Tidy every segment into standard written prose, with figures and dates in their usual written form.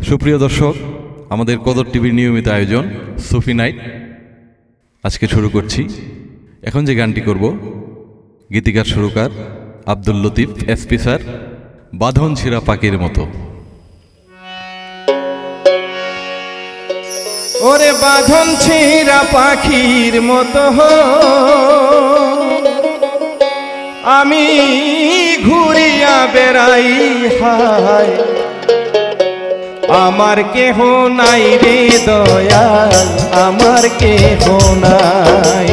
সুপ্রিয় দর্শক, আমাদের কদর টিভির নিয়মিত আয়োজন সুফি নাইট আজকে শুরু করছি। এখন যে গানটি করব, গীতিকার সুরকার আব্দুল লতিফ এসপি স্যার, বাঁধন ছিঁড়া পাখির মতো। ওরে বাঁধন ছিঁড়া পাখির মতো আমি ঘুরিয়া বেড়াই, হায় আমার কেহ নাই রে দয়াল, আমার কেহ নাই,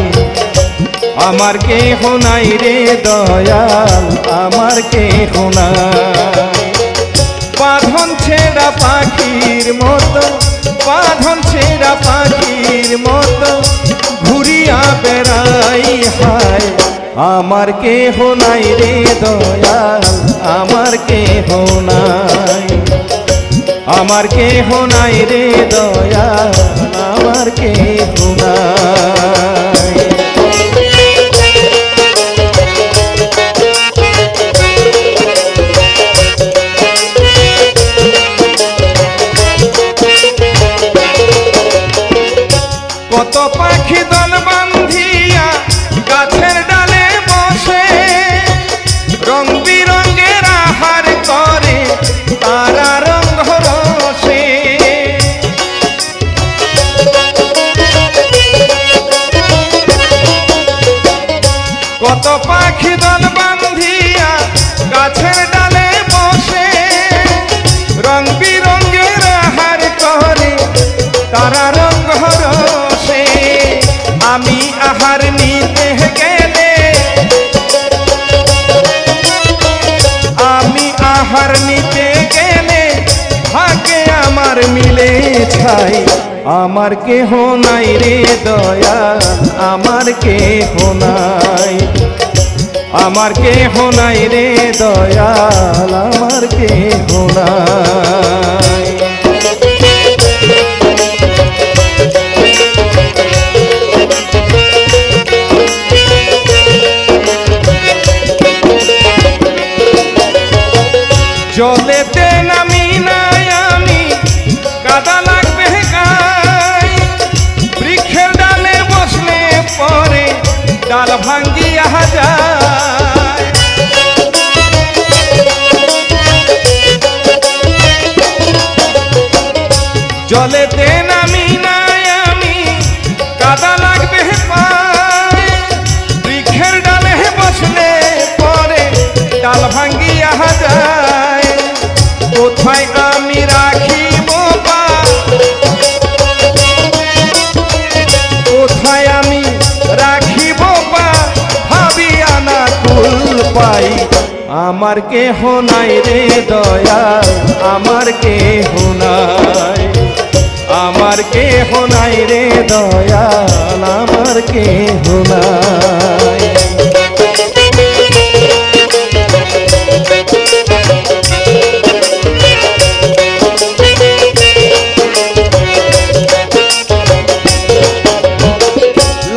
আমার কেহ নাই রে দয়াল, আমার কেহ নাই। বাঁধন ছেঁড়া পাখির মতো, বাঁধন ছেঁড়া পাখির মতো ঘুরিয়া বেড়াই, হায় আমার কেহ নাই রে দয়াল, আমার কেহ নাই, আমার কেহ নাই রে দয়াল, আমার কেহ নাই। কত পাখি দল বান্ধিয়া গাছের ডালে বসে, রং বিরঙের আহার করে তারা রঙ রসে। কত পাখি দল বান্ধিয়া গাছের ডালে বসে, রং বিরঙের আহার করে তারা রঙ রসে। আমি আহার নিতে গেলে, আমি আহার নিতে গেলে ভাগে আমার মিলে ছাই, আমার কেহ নাই রে দয়াল, আমার কেহ নাই, আমার কেহ নাই রে দয়াল, আমার কেহ নাই। জলেতে নামি নাই আমি, কাদা লাগবে গায়ে, বৃক্ষের ডালে বসলে পরে ডাল ভাঙ্গিয়া যায়। জলেতে নামি নাই আমি, কাদা লাগবে পায়ে, বৃক্ষের ডালে বসলে পরে ডাল ভাঙ্গিয়া যায়। কোথায় আমি রাখিব পা, কোথায় আমি রাখিব পা, ভাবিয়া না কুল পাই, আমার কেহ নাই রে দয়াল, আমার কেহ নাই, আমার কেহ নাই রে দয়াল, আমার কেহ নাই।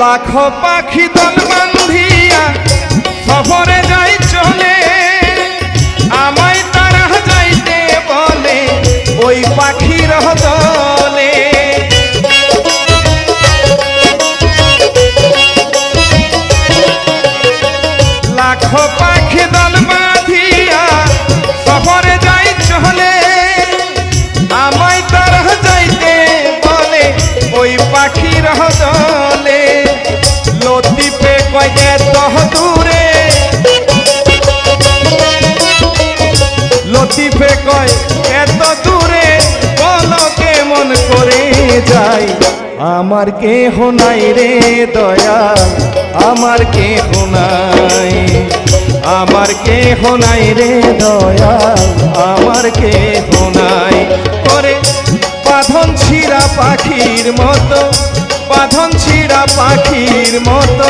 লাখো পাখি দল বান্ধিয়া সফরে যাই চলে, আমায় তারা যাইতে বলে ওই পাখির দলে। লাখো পাখি দল বাঁধিয়া সফরে যাই চলে, আমায় তারা যাইতে বলে ওই পাখির দলে। লতিফে কয় এত দূরে, লতিফে কয় এত দূরে, বলো কেমন করে যাই, আমার কেহ নাই রে দয়াল, আমার কেহ নাই, আমার কেহ নাই রে দয়াল, আমার কেহ নাই। করে বাঁধন ছিঁড়া পাখির মতো, বাঁধন ছিঁড়া পাখির মতো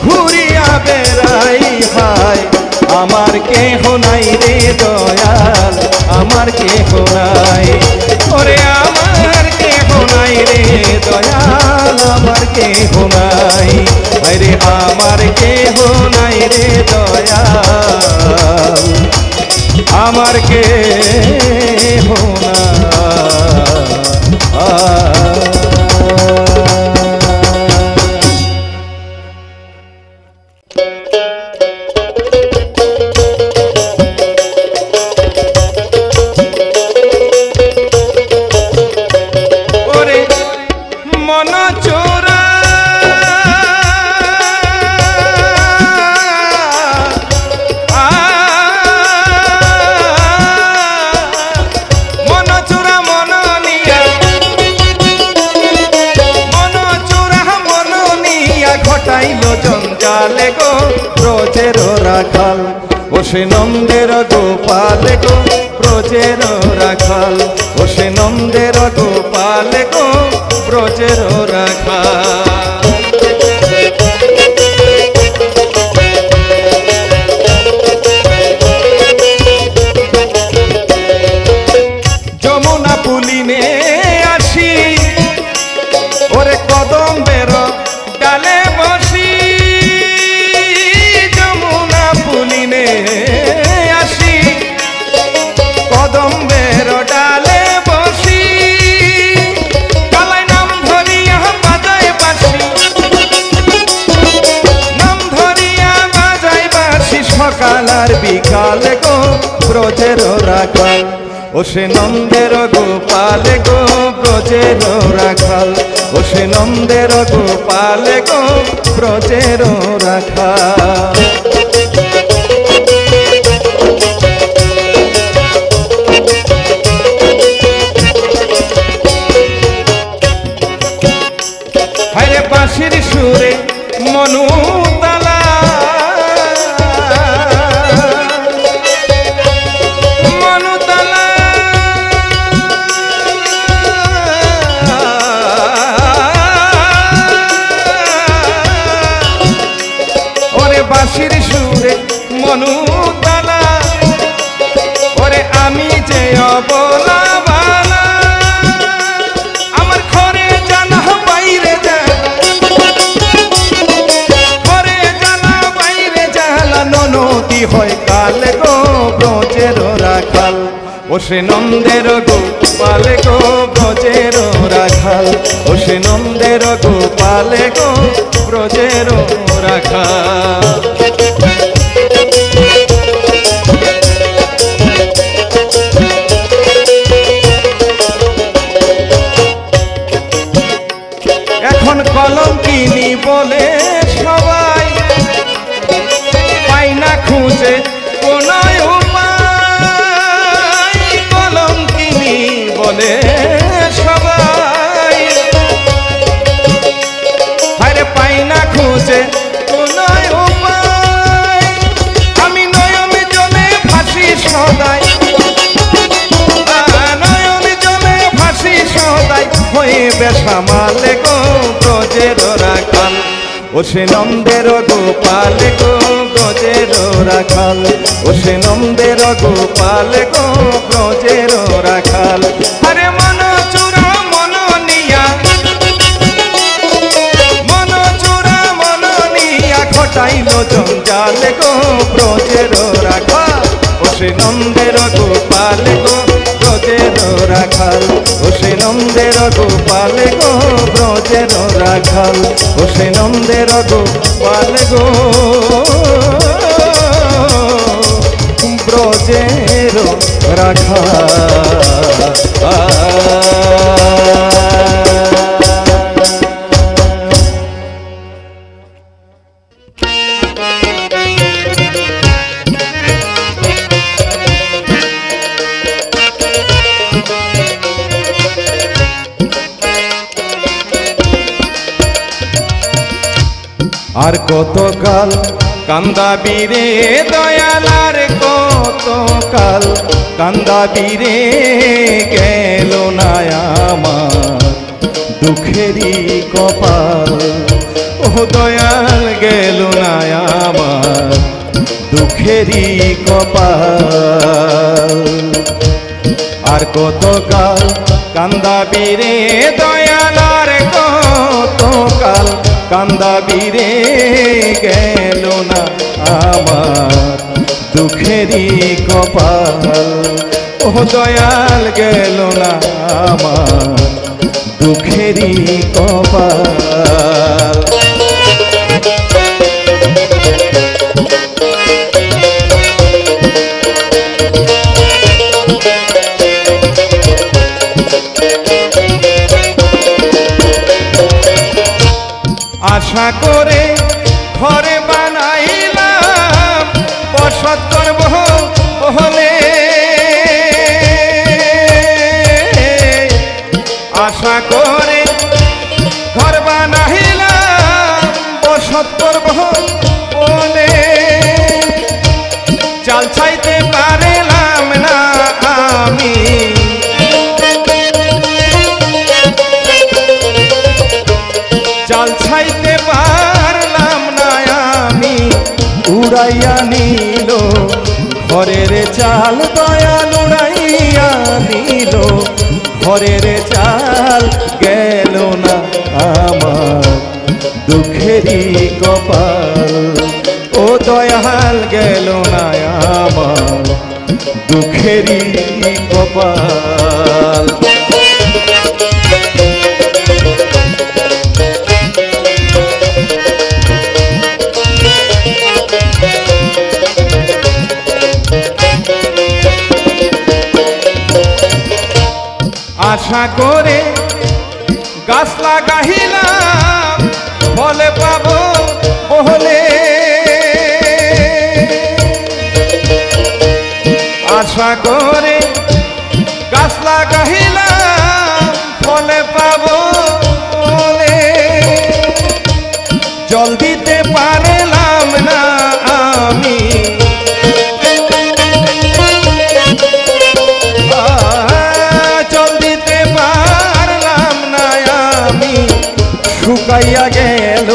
ঘুরিয়া বেড়াই, হায় আমার কেহ নাই রে দয়াল, আমার কেহ নাই, ওরে আমার কেহ নাই রে দয়াল, আমার কেহ নাই, আরে আমার কেহ নাই রে দয়াল, আমার কেহ নাই। কাটাইল জঞ্জালে গো ব্রজের রাখাল। ও সে নন্দের গোপাল গো ব্রজের রাখাল। ও সে নন্দের গোপাল গো ব্রজের রাখাল। যমুনা পুলিনে আসি ওরে কদম্বের ডালে বসি। যমুনা পুলিনে আসি কদম্বের ডালে বসি। কালাই নাম ধরিয়া বাজায় বাঁশি, নাম ধরিয়া বাজায় বাঁশি সকাল আর বিকাল গো ব্রজের রাখাল। ও সে নন্দের গোপাল গো ব্রজের রাখাল। ও সে নন্দের গোপাল গো ব্রজের রাখাল। হায়রে বাঁশির সুরে মনুতালা, মনুতালা ওরে বাঁশির সুরে মনুতালা। ওরে আমি যে অবলা বালা আমার ঘরে জানা বাইরে জানা, ঘরে জানা বাইরে জানা ননদী হয় কাল গো ব্রজের রাখাল। ও সে নন্দের গোপাল গো ব্রজের রাখাল। ও সে নন্দের গোপাল গো ব্রজের রাখাল। এখন কলঙ্কিনী বলে সবাই পাই না খুঁজে কোন উপায়। কলঙ্কিনী বলে সবাই আরে পাই না খুঁজে কোন উপায়। আমি নয়ন জলে ভাসি সদাই, নয়ন জলে ভাসি সদাই হয়ে বেশামালে গো ব্রজের রাখাল। ও সে নন্দের গোপাল গো ব্রজের রাখাল। ও সে নন্দের গোপাল গো ব্রজের রাখাল। আরে মন চূড়া মন নিয়া, মন চূড়া মন নিয়া ঘটাইল জঞ্জাল গো ব্রজের রাখাল। ও সে নন্দের গোপাল গো ব্রজের রাখাল। ও সে নন্দের গোপাল গো ব্রজের রাখাল। ও সে নন্দের গোপাল গো ব্রজের আর কতকাল কান্দাবি রে দয়াল, আর কতকাল কান্দাবি রে গেল না আমার দুঃখেরই কপাল। ও দয়াল গেল না আমার দুঃখেরই কপাল। আর কতকাল কান্দাবি রে দয়াল, আর কতকাল কান্দাবি রে গেল না আমার দুঃখেরই কপাল। ও দয়াল গেল না আমার দুঃখেরই কপাল। আশা করে ঘরে বানাইলাম বসত করব হলে, আশা করে ঘর বানাইলাম বসত শোধ করব বলে চাল চাইতে পারলাম না আমি, চাল চাইতে পারলাম না আমি, উড়াইয়া নিল ঘরের চাল দয়াল উড়াইয়া নিল ঘরের চাল, গেল না আমার দুঃখেরই কপাল, ও দয়াল গেল না আমার দুঃখেরই কপাল। আশা করে গাছ লাগাইলাম ফল পাবো বলে, আশা করে গাছ লাগাইলাম ফল পাবো বলে, জল দিতে পারলাম না আমি, শুকাইয়া গেল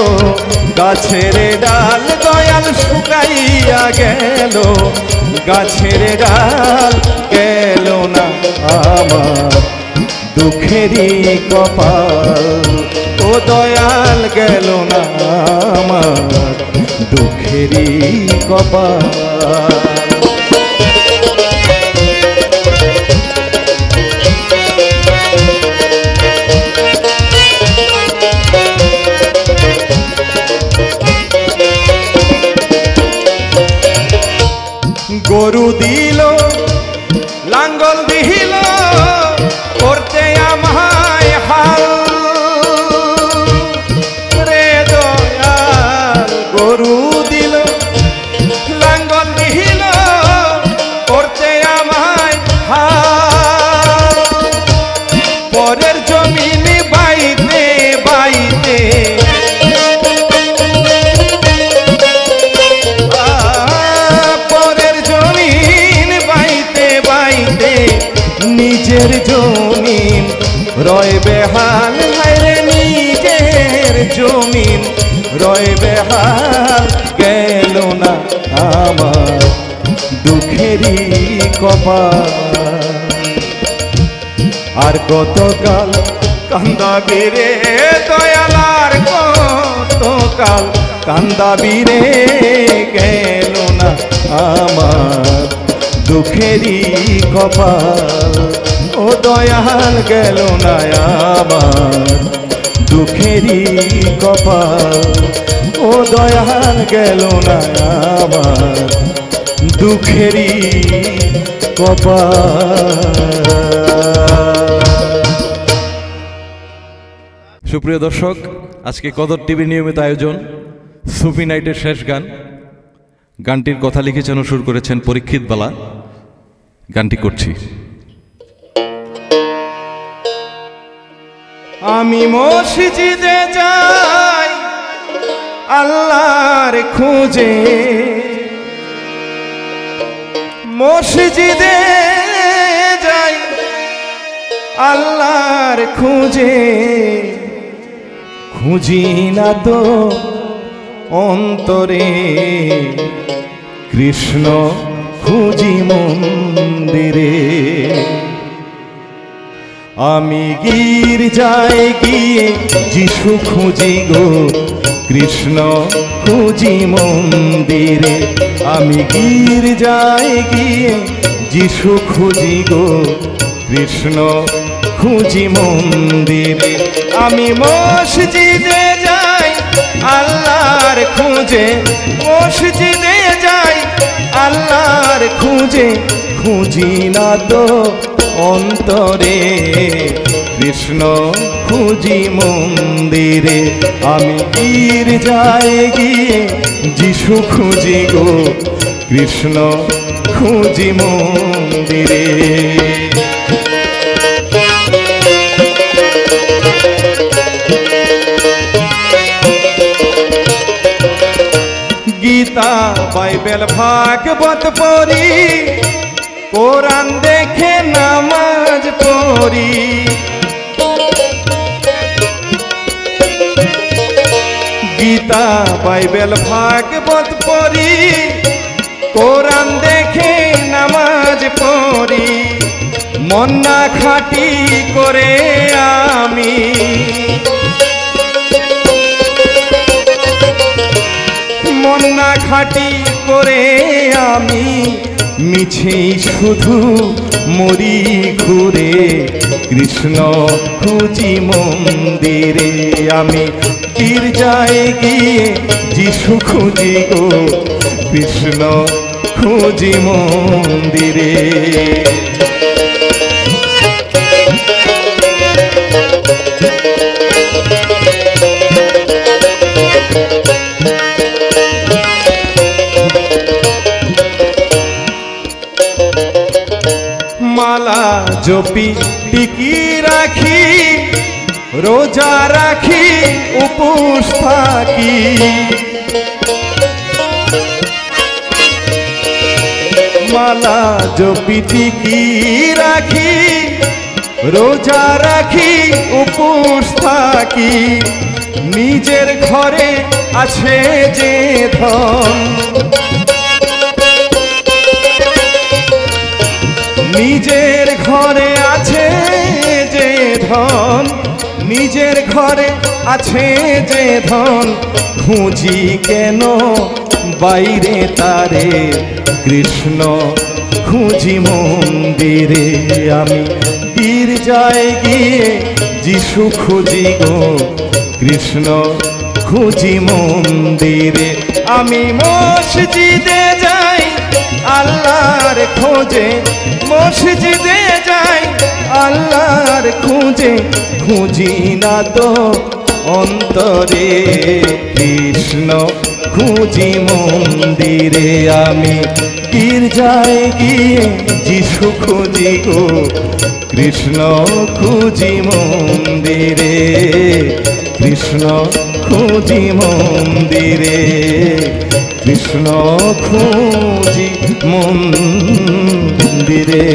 গাছের ডাল দয়াল, শুকাইয়া গেল গাছের ডাল, গেল না আমার দুঃখেরই কপাল, ও দয়াল গেল না আমার দুঃখেরই কপাল। গরু দিল লাঙ্গল দিল করতে আমায় হাল রে দয়াল, গরু দিল লাঙ্গল দিল করতে আমায় হাল, পরের জমিন বাইতে বাইতে নিজের জমিন রয় বেহাল, হায়রে নিজের জমিন রয় বেহাল, গেল না আমার দুঃখেরই কপাল। আর কতকাল কান্দাবি রে দয়াল, আর কতকাল কান্দাবি রে, গেল না আমার দুঃখেরই কপাল, ও দয়াল গেল না আমার দুঃখেরই কপাল, ও দয়াল গেল না আমার দুঃখেরই কপাল। সুপ্রিয় দর্শক, আজকে কদর টিভির নিয়মিত আয়োজন সুফি নাইটের শেষ গান। গানটির কথা লিখেছেন ও সুর করেছেন পরীক্ষিত বালা। গানটি করছি। আমি মসজিদে যাই আল্লাহর খুঁজে, মসজিদে যাই আল্লাহর খুঁজে, খুঁজি না তো অন্তরে কৃষ্ণ, খুঁজি মন্দিরে। আমি গির্জায় গিয়ে যিশু খুঁজি গো, কৃষ্ণ খুঁজি মন্দিরে। আমি গির্জায় গিয়ে যিশু খুঁজি গো, কৃষ্ণ খুঁজি মন্দিরে। আমি মসজিদে যাই আল্লাহর খুঁজে, মসজিদে যাই আল্লাহর খুঁজে, খুঁজি না তো অন্তরে কৃষ্ণ, খুঁজি মন্দিরে। আমি গির্জায় গিয়ে যিশু খুঁজি গো, কৃষ্ণ খুঁজি মন্দিরে। গীতা বাইবেল ভাগবত পড়ি, কোরআন দেখে নামাজ পড়ি। গীতা বাইবেল ভাগবত পড়ি, কোরআন দেখে নামাজ পড়ি। মন না খাঁটি করে আমি মন না খাঁটি করে আমি মিছেই শুধু মরি ঘুরে, কৃষ্ণ খুঁজি মন্দিরে। আমি গির্জায় গিয়ে যিশু খুঁজি গো, কৃষ্ণ খুঁজি মন্দিরে। মালা জপি টিকি রাখি, রোজা রাখি উপোস থাকি। মালা জপি টিকি রাখি, রোজা রাখি উপোস থাকি। নিজের ঘরে আছে যে ধন, নিজের ঘরে আছে যে ধন, নিজের ঘরে আছে যে ধন, খুঁজি কেন বাইরে তারে, কৃষ্ণ খুঁজি মন্দিরে। আমি গির্জায় গিয়ে যিশু খুঁজি গো, কৃষ্ণ খুঁজি মন্দিরে। আমি মসজিদে যাই আল্লাহর খোঁজে, মসজিদে যাই আল্লাহর খোঁজে। খুঁজি না তো অন্তরে, কৃষ্ণ খুঁজি মন্দিরে। আমি গির্জায় গিয়ে যিশু খুঁজি গো, কৃষ্ণ খুঁজি মন্দিরে। কৃষ্ণ খুঁজি মন্দিরে, কৃষ্ণ খুঁজি মন্দিরে।